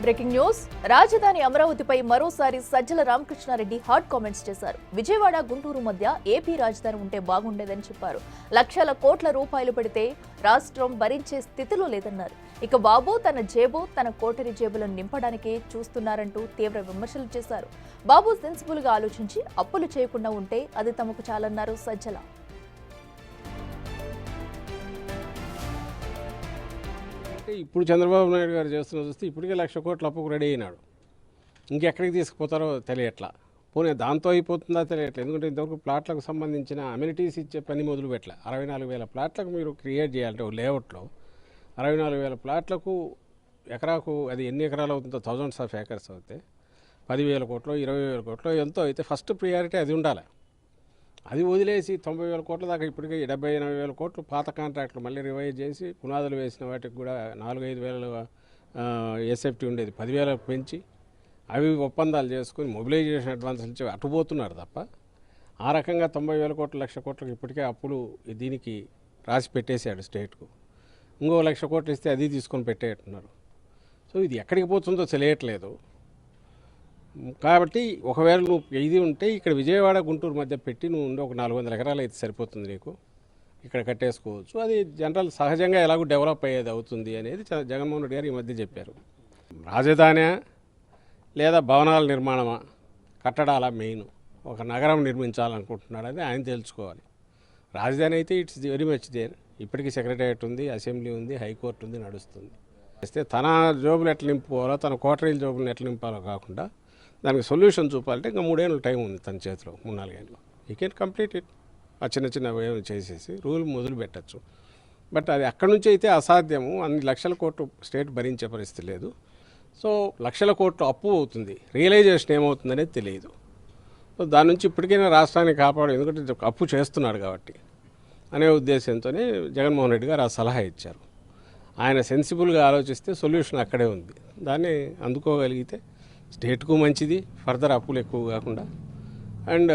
Breaking news. రాజధాని అమరావతిపై మరోసారి Sajjala Ramakrishna Reddy hot comments చేశారు. విజయవాడ గుంటూరు మధ్య ఏపీ రాజధాని ఉంటే బాగుండేదని చెప్పారు. లక్షల కోట్ల రూపాయలు పెడితే రాష్ట్రం భరించే స్థితిలో లేదన్నారు. ఇక బాబు తన జేబు తన కోటరి జేబులను నింపడానికే చూస్తున్నారంటూ తీవ్ర విమర్శలు చేశారు. బాబు సెన్సిబుల్ గా ఆలోచించి అప్పులు చేయకుండా ఉంటే అది తమకు చాలన్నారు సజ్జల. ఇప్పుడు చంద్రబాబు నాయుడు గారు చేస్తున్న చూస్తే ఇప్పటికే 1,00,000 కోట్ల అప్పుకు రెడీ అయినాడు. ఇంకెక్కడికి తీసుకుపోతారో తెలియట్లా. పోనీ దాంతో అయిపోతుందా తెలియట్లేదు. ఎందుకంటే ఇంతవరకు ప్లాట్లకు సంబంధించిన అమ్యూనిటీస్ ఇచ్చే పని మొదలు పెట్టలే. 64,000 ప్లాట్లకు మీరు క్రియేట్ చేయాలంటే లేఅవుట్లో 64,000 ప్లాట్లకు ఎకరాకు అది ఎన్ని ఎకరాలు అవుతుందో థౌజండ్స్ ఆఫ్ ఏకర్స్ అవుతాయి. 10,000 కోట్లు 20,000 కోట్లు ఎంతో అయితే ఫస్ట్ ప్రియారిటీ అది ఉండాలి. అది వదిలేసి 90,000 కోట్ల దాకా ఇప్పటికే 70,000-80,000 కోట్లు పాత కాంట్రాక్టులు మళ్ళీ రివైజ్ చేసి పునాదులు వేసిన వాటికి కూడా 4,000-5,000 ఎస్ఎఫ్టీ ఉండేది 10,000 పెంచి అవి ఒప్పందాలు చేసుకుని మొబిలైజేషన్ అడ్వాన్సులు ఇచ్చి అటుపోతున్నారు తప్ప ఆ రకంగా 90,000 కోట్లు 1,00,000 కోట్లకు ఇప్పటికే అప్పులు దీనికి రాసి పెట్టేశాడు స్టేట్కు. ఇంకో 1,00,000 కోట్లు ఇస్తే అది తీసుకొని పెట్టేట్టున్నారు. సో ఇది ఎక్కడికి పోతుందో తెలియట్లేదు. కాబట్టి ఒకవేళ నువ్వు ఇది ఉంటే ఇక్కడ విజయవాడ గుంటూరు మధ్య పెట్టి నువ్వు ఉండే ఒక 400 ఎకరాలు అయితే సరిపోతుంది నీకు, ఇక్కడ కట్టేసుకోవచ్చు. అది జనరల్ సహజంగా ఎలాగో డెవలప్ అయ్యేది అవుతుంది అనేది జగన్మోహన్ రెడ్డి గారు ఈ మధ్య చెప్పారు. రాజధాని లేదా భవనాల నిర్మాణమా కట్టడాల మెయిన్ ఒక నగరం నిర్మించాలనుకుంటున్నాడని ఆయన తెలుసుకోవాలి. రాజధాని అయితే ఇట్స్ వెరీ మచ్ దేర్. ఇప్పటికీ సెక్రటేరియట్ ఉంది, అసెంబ్లీ ఉంది, హైకోర్టు ఉంది, నడుస్తుంది. అయితే తన జోబులు ఎట్లా నింపుకోవాలో తన కోటరీల జోబులను ఎట్లా నింపాలో కాకుండా దానికి సొల్యూషన్ చూపాలంటే ఇంకా 3 ఏళ్ళు టైం ఉంది తన చేతిలో. 3-4 ఏళ్ళు ఈ కెన్ కంప్లీట్ ఇట్. ఆ చిన్న చిన్న ఏమైనా చేసేసి రూల్ మొదలు పెట్టచ్చు. బట్ అది అక్కడి నుంచి అయితే అసాధ్యము. అన్ని లక్షల కోట్లు స్టేట్ భరించే పరిస్థితి లేదు. సో 1,00,000 కోట్లు అప్పు అవుతుంది, రియలైజేషన్ ఏమవుతుందనేది తెలియదు. సో దాని నుంచి ఇప్పటికైనా రాష్ట్రాన్ని కాపాడు, ఎందుకంటే అప్పు చేస్తున్నాడు కాబట్టి అనే ఉద్దేశంతోనే జగన్మోహన్ రెడ్డి గారు ఆ సలహా ఇచ్చారు. ఆయన సెన్సిబుల్గా ఆలోచిస్తే సొల్యూషన్ అక్కడే ఉంది. దాన్ని అందుకోగలిగితే స్టేట్కు మంచిది, ఫర్దర్ అప్పులు ఎక్కువ కాకుండా. అండ్